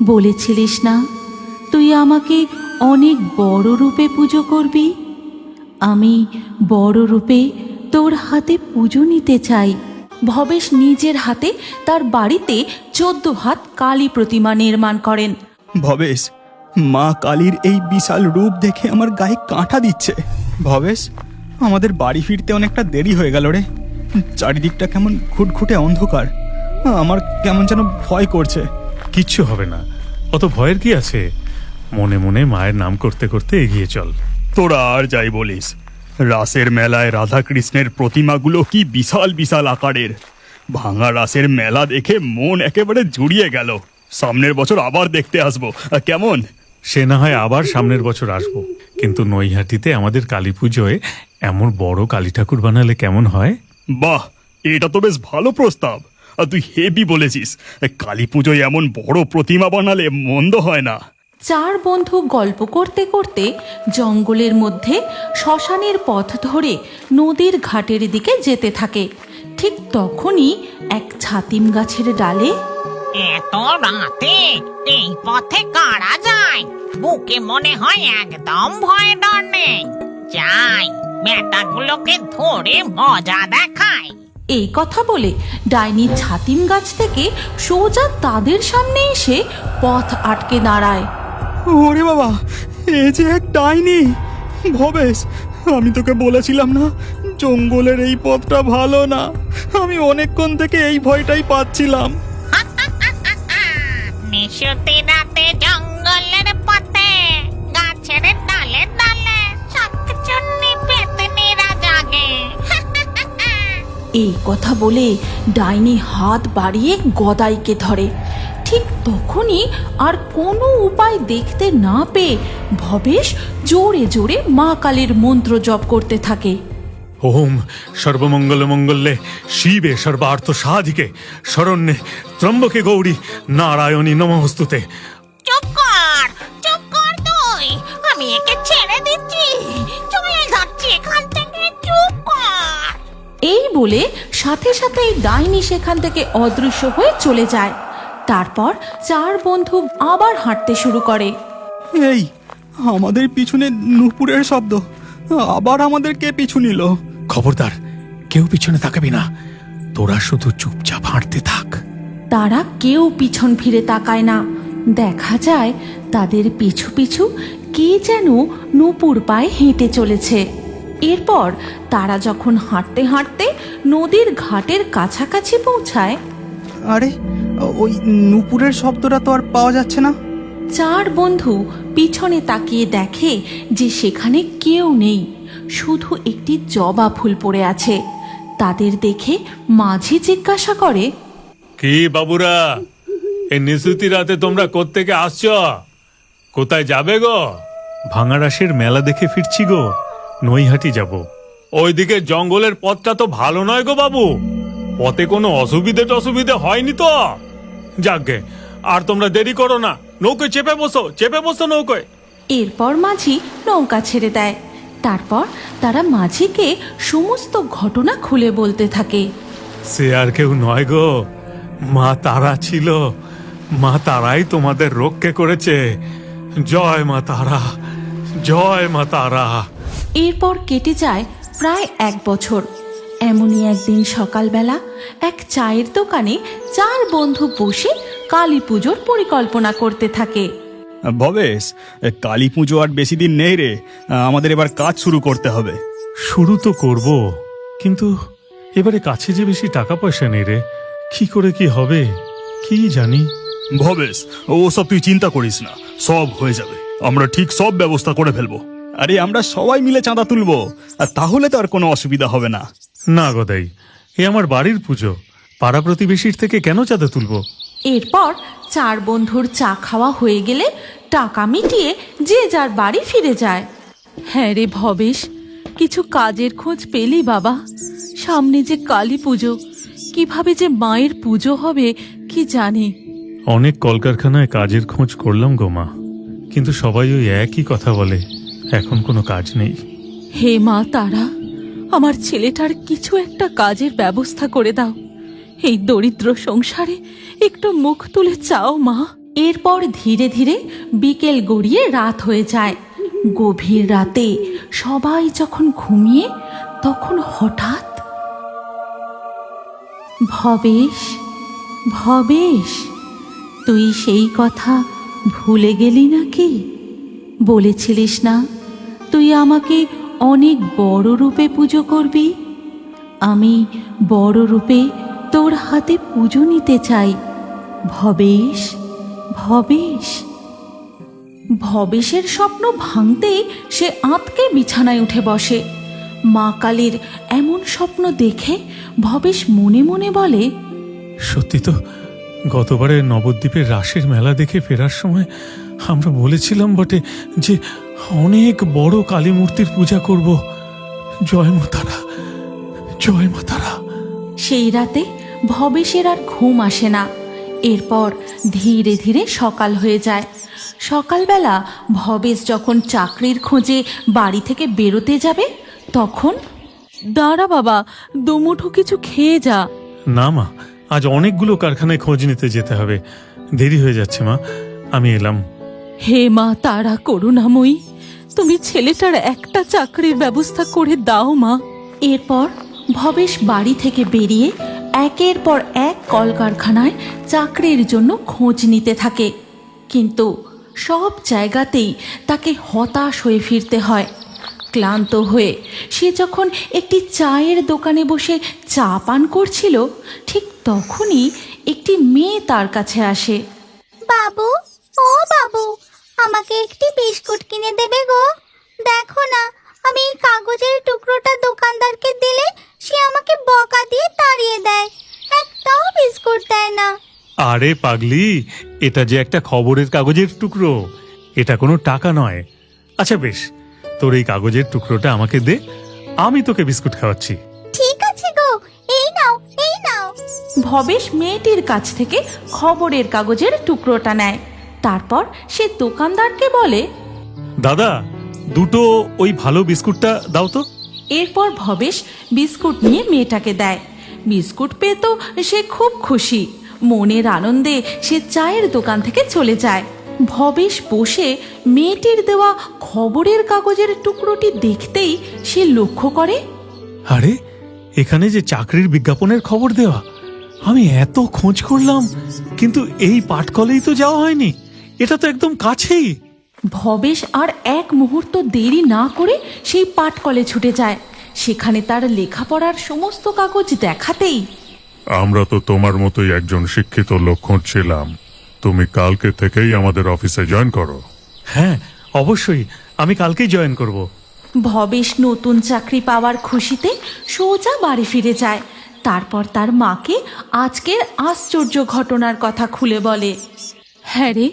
বলেছিলিস না তুই আমাকে অনেক বড় রূপে পুজো করবি। আমি বড় রূপে তোর হাতে পুজো নিতে চাই। ভবেশ নিজের হাতে তার বাড়িতে 14 হাত কালী প্রতিমা নির্মাণ করেন। ভবেশ, মা কালীর এই বিশাল রূপ দেখে আমার গায়ে কাঁটা দিচ্ছে। ভবেশ, আমাদের বাড়ি ফিরতে অনেকটা দেরি হয়ে গেল রে। চারিদিকটা কেমন ঘুটঘুটে অন্ধকার, আমার কেমন যেন ভয় করছে। কিচ্ছু হবে না, অত ভয়ের কি আছে? মনে মনে মায়ের নাম করতে করতে এগিয়ে চল। তোরা আর যাই বলিস, রাসের মেলায় রাধা কৃষ্ণের প্রতিমাগুলো কি বিশাল বিশাল আকারের। ভাঙা রাসের মেলা দেখে মন একেবারে জুড়িয়ে গেল। সামনের বছর আবার দেখতে আসবো, কেমন? সে না হয় আবার সামনের বছর আসবো, কিন্তু নৈহাটিতে আমাদের কালী পুজোয় এমন বড় কালী ঠাকুর বানালে কেমন হয়? বাহ, এটা তো বেশ ভালো প্রস্তাব। আর তুই হেভি বলেছিস। কালী পুজোয় এমন বড় প্রতিমা বানালে মন্দ হয় না। 4 বন্ধু গল্প করতে করতে জঙ্গলের মধ্যে শ্মশানের পথ ধরে নদীর ঘাটের দিকে যেতে থাকে। ঠিক তখনই এক ছাতিম গাছের ডালে এত রাতে এই পথে কারা যায়? বুকে মনে হয় একদম ভয় ডর নেই। যাই, বেটাগুলোকে ধরে মজা দেখায়। এই কথা বলে ডাইনি ছাতিম গাছ থেকে সোজা তাদের সামনে এসে পথ আটকে দাঁড়ায়। ওরে বাবা, এ যে এক ডাইনি! ভবেশ, আমি তোকে বলেছিলাম না জঙ্গলের এই পথটা ভালো না। আমি অনেকক্ষণ থেকে এই ভয়টাই পাচ্ছিলাম। নিশুতি রাতে জঙ্গলের পথে গাছের ডালে ডালে শাকচুন্নি পেতনিরা জাগে। এই কথা বলে ডাইনি হাত বাড়িয়ে গদাইকে ধরে। ঠিক তখনই আর কোনো উপায় দেখতে না পেয়ে ভবেশ জোরে জোরে মা কালীর মন্ত্র জপ করতে থাকে। ওম সর্বমঙ্গল মঙ্গলে শিবে সর্বার্থ সাধিকে শরণ্যে ত্রম্বকে গৌরী নারায়ণী নমস্তুতে। চুপ কর তুই, আমি একে ছেড়ে দিচ্ছি, চলে যাচ্ছি এখান থেকে, চুপ কর। এই বলে সাথে সাথেই ডাইনি সেখান থেকে অদৃশ্য হয়ে চলে যায়। তারপর 4 বন্ধু আবার হাঁটতে শুরু করে। এই, আমাদের পিছনে নূপুরের শব্দ। আবার আমাদের কে পিছু নিল? খবরদার, কেউ পিছনে তাকাবি না, তোরা শুধু চুপচাপ হাঁটতে থাক। তারা কেউ পিছন ফিরে তাকায় না। দেখা যায় তাদের পিছু পিছু কে যেন নূপুর পায়ে হেঁটে চলেছে। এরপর তারা যখন হাঁটতে হাঁটতে নদীর ঘাটের কাছাকাছি পৌঁছায়, আরে, ওই নূপুরের শব্দটা তো আর পাওয়া যাচ্ছে না। 4 বন্ধু পিছনে তাকিয়ে দেখে যে সেখানে কেউ নেই, শুধু একটি জবা ফুল পড়ে আছে। তাদের দেখে মাঝি জিজ্ঞাসা করে, কি বাবুরা, এই নিশুতি রাতে তোমরা কোত্থেকে আসছ? কোথায় যাবে গো? ভাঙারাসের মেলা দেখে ফিরছি গো, নৈহাটি যাব। ওইদিকে জঙ্গলের পথটা তো ভালো নয় গো বাবু, পথে কোনো অসুবিধে হয়নি তো? যাকগে, আর তোমরা দেরি করো না, নৌকোয় চেপে বসো নৌকোয়। এরপর মাঝি নৌকা ছেড়ে দেয়। তারপর তারা মাঝিকে সমস্ত ঘটনা খুলে বলতে থাকে। সে আর কেউ নয় গো, মা তারা ছিল। মা তারাই তোমাদের রক্ষা করেছে। জয় মা তারা, জয় মা তারা। এরপর কেটে যায় প্রায় 1 বছর। এমনই একদিন সকালবেলা এক চায়ের দোকানে 4 বন্ধু বসে কালী পুজোর পরিকল্পনা করতে থাকে। ভবেশ, কালী পুজো আর বেশি দিন নেই রে। আমাদের এবার কাজ শুরু করতে হবে। শুরু তো করব, কিন্তু এবারে কাছে যে বেশি টাকা পয়সা নেই রে। কি করে কি হবে কি জানি। ভবেশ, ওসব তুই চিন্তা করিস না, সব হয়ে যাবে। আমরা ঠিক সব ব্যবস্থা করে ফেলবো। আরে, আমরা সবাই মিলে চাঁদা তুলবো, আর তাহলে তো আর কোনো অসুবিধা হবে না। না গদাই, এ আমার বাড়ির পুজো, পাড়া প্রতিবেশীর থেকে কেন চাঁদা তুলবো? এরপর 4 বন্ধুর চা খাওয়া হয়ে গেলে টাকা মিটিয়ে যে যার বাড়ি ফিরে যায়। হ্যাঁ রে ভবেশ, কিছু কাজের খোঁজ পেলি বাবা? সামনে যে কালী পুজো, কিভাবে যে মায়ের পুজো হবে কি জানি। অনেক কলকারখানায় কাজের খোঁজ করলাম গো মা, কিন্তু সবাই ওই একই কথা বলে, এখন কোনো কাজ নেই। হে মা তারা, আমার ছেলেটার কিছু একটা কাজের ব্যবস্থা করে দাও। এই দরিদ্র সংসারে একটু মুখ তুলে চাও মা। এরপর ধীরে ধীরে বিকেল গড়িয়ে রাত হয়ে যায়। গভীর রাতে সবাই যখন ঘুমিয়ে, তখন হঠাৎ ভবেশ, ভবেশ, তুই সেই কথা ভুলে গেলি নাকি? বলেছিলিস না তুই আমাকে অনেক বড় রূপে পুজো করবি। আমি বড় রূপে তোর হাতে পুজো নিতে চাই ভবেশ, ভবেশ। ভবেশের স্বপ্ন ভাঙতেই সে আঁতকে বিছানায় উঠে বসে। মা কালীর এমন স্বপ্ন দেখে ভবেশ মনে মনে বলে, সত্যি তো, গতবারে নবদ্বীপের রাসের মেলা দেখে ফেরার সময় আমরা বলেছিলাম বটে যে অনেক বড় কালী মূর্তির পূজা করব। জয় মা তারা, জয় মা তারা। সেই রাতে ভবেশের আর ঘুম আসে না। এরপর ধীরে ধীরে সকাল হয়ে যায়। সকালবেলা ভবেশ যখন চাকরির খোঁজে বাড়ি থেকে বেরোতে যাবে, তখন দাঁড়া বাবা, দুমুঠো কিছু খেয়ে যা। না মা, আজ অনেকগুলো কারখানায় খোঁজ নিতে যেতে হবে, দেরি হয়ে যাচ্ছে মা, আমি এলাম। হে মা তারা করুণাময়ী, তুমি ছেলেটার একটা চাকরির ব্যবস্থা করে দাও মা। এরপর ভবেশ বাড়ি থেকে বেরিয়ে একের পর এক কলকারখানায় চাকরির জন্য খোঁজ নিতে থাকে, কিন্তু সব জায়গাতেই তাকে হতাশ হয়ে ফিরতে হয়। ক্লান্ত হয়ে সে যখন একটি চায়ের দোকানে বসে চা পান করছিল, ঠিক তখনই একটি মেয়ে তার কাছে আসে। বাবু, ও বাবু, আমাকে একটি বিস্কুট কিনে দেবে গো? দেখো না, আমি এই কাগজের টুকরোটা দোকানদারকে দিলে সে আমাকে বকা দিয়ে তাড়িয়ে দেয়, একটাও বিস্কুট দেয় না। আরে পাগলি, এটা যে একটা খবরের কাগজের টুকরো, এটা কোনো টাকা নয়। আচ্ছা বেশ, তোর এই কাগজের টুকরোটা আমাকে দে, আমি তোকে বিস্কুট খাওয়াচ্ছি। ঠিক আছে গো, এই নাও, এই নাও। ভবেশ মেয়েটির কাছ থেকে খবরের কাগজের টুকরোটা নেয়। তারপর সে দোকানদারকে বলে, দাদা, দুটো ওই ভালো বিস্কুটটা দাও তো। এরপর ভবেশ বিস্কুট নিয়ে মেয়েটাকে দেয়। বিস্কুট পেয়ে তো সে খুব খুশি। মনের আনন্দে সে চায়ের দোকান থেকে চলে যায়। ভবেশ বসে মেয়েটির দেওয়া খবরের কাগজের টুকরোটি দেখতেই সে লক্ষ্য করে, আরে, এখানে যে চাকরির বিজ্ঞাপনের খবর দেওয়া, আমি এত খোঁজ করলাম কিন্তু এই পাটকলেই তো যাওয়া হয়নি, এটা তো একদম কাছেই। ভবেশ আর এক মুহূর্ত দেরি না করে সেই পাটকলে ছুটে যায়। সেখানে তার লেখাপড়ার সমস্ত কাগজ দেখাতেই, আমরা তো তোমার মতোই একজন শিক্ষিত লোক খুঁজছিলাম, তুমি কালকে থেকেই আমাদের অফিসে জয়েন করো। হ্যাঁ, অবশ্যই, আমি কালকেই জয়েন করব। ভবেশ নতুন চাকরি পাওয়ার খুশিতে সোজা বাড়ি ফিরে যায়। তারপর তার মাকে আজকের আশ্চর্য ঘটনার কথা খুলে বলে। হ্যাঁ রে,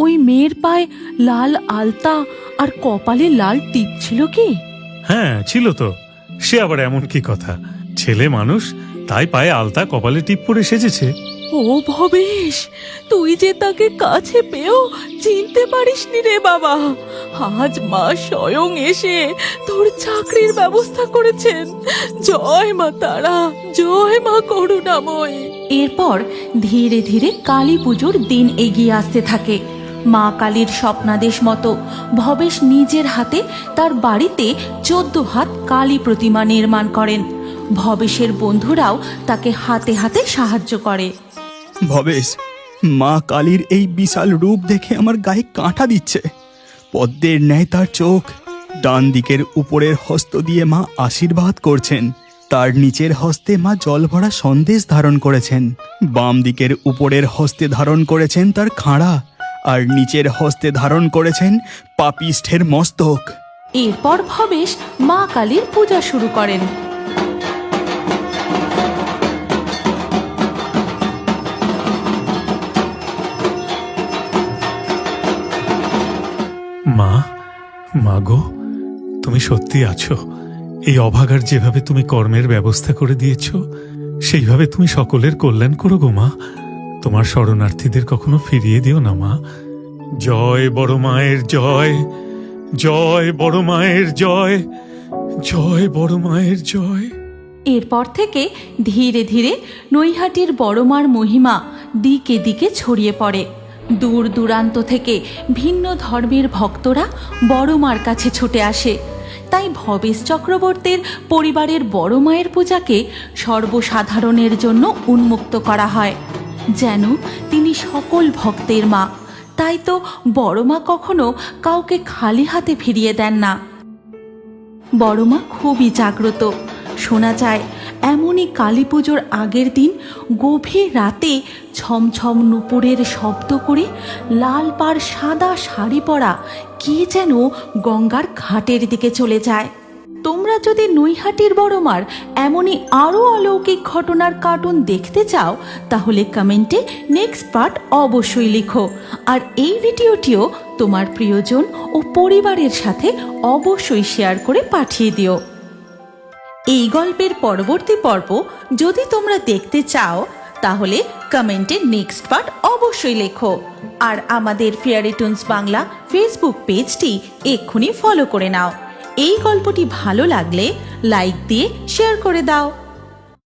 ওই মেয়ের পায়ে লাল আলতা আর কপালে লাল টিপ ছিল কি? হ্যাঁ ছিল তো, সে আবার এমন কি কথা, ছেলে মানুষ, তাই পায়ে আলতা কপালে টিপ পরে সেজেছে। ও ভবেশ, তুই যে তাকে কাছে পেয়েও চিনতে পারিসনি রে বাবা। আজ মা স্বয়ং এসে তোর চাকরির ব্যবস্থা করেছেন। জয় মা তারা, জয় মা করুণাময়ী। এরপর ধীরে ধীরে কালী পুজোর দিন এগিয়ে আসতে থাকে। মা কালীর স্বপ্নাদেশ মতো ভবেশ নিজের হাতে তার বাড়িতে 14 হাত কালী প্রতিমা নির্মাণ করেন। ভবেশের বন্ধুরাও তাকে হাতে হাতে সাহায্য করে। ভবেশ, মা কালীর এই বিশাল রূপ দেখে আমার গায়ে কাঁটা দিচ্ছে। পদ্মের ন্যায় তার চোখ। ডান দিকের উপরের হস্ত দিয়ে মা আশীর্বাদ করছেন, তার নিচের হস্তে মা জল ভরা সন্দেশ ধারণ করেছেন। বাম দিকের উপরের হস্তে ধারণ করেছেন তার খাঁড়া, আর নিচের হস্তে ধারণ করেছেন পাপিষ্ঠের মস্তক। এরপর ভবেশ মা কালীর পূজা শুরু করেন। মা, মা গো, তুমি সত্যি আছো। এই অভাগার যেভাবে তুমি কর্মের ব্যবস্থা করে দিয়েছ, সেইভাবে তুমি সকলের কল্যাণ করো গো মা। তোমার শরণার্থীদের কখনো ফিরিয়ে দিও না মা। জয় বড় মায়ের জয়, জয় বড় মায়ের জয়, জয় বড় মায়ের জয়। এরপর থেকে ধীরে ধীরে নৈহাটির বড়মার মহিমা দিকে দিকে ছড়িয়ে পড়ে। দূর দূরান্ত থেকে ভিন্ন ধর্মের ভক্তরা বড় মার কাছে ছুটে আসে। তাই ভবেশ চক্রবর্তীর পরিবারের বড় মায়ের পূজাকে সর্বসাধারণের জন্য উন্মুক্ত করা হয়, যেন তিনি সকল ভক্তের মা। তাই তো বড় মা কখনো কাউকে খালি হাতে ফিরিয়ে দেন না। বড় মা খুবই জাগ্রত। শোনা যায় এমনই কালী পুজোর আগের দিন গভীর রাতে ছমছম নুপুরের শব্দ করে লাল পাড় সাদা শাড়ি পরা কে যেন গঙ্গার ঘাটের দিকে চলে যায়। তোমরা যদি নৈহাটির বড়মার এমনই আরও অলৌকিক ঘটনার কার্টুন দেখতে চাও, তাহলে কমেন্টে নেক্সট পার্ট অবশ্যই লিখো। আর এই ভিডিওটিও তোমার প্রিয়জন ও পরিবারের সাথে অবশ্যই শেয়ার করে পাঠিয়ে দিও। এই গল্পের পরবর্তী পর্ব যদি তোমরা দেখতে চাও, তাহলে কমেন্টে নেক্সট পার্ট অবশ্যই লেখো। আর আমাদের ফেয়ারি টুনস বাংলা ফেসবুক পেজটি এক্ষুনি ফলো করে নাও। এই গল্পটি ভালো লাগলে লাইক দিয়ে শেয়ার করে দাও।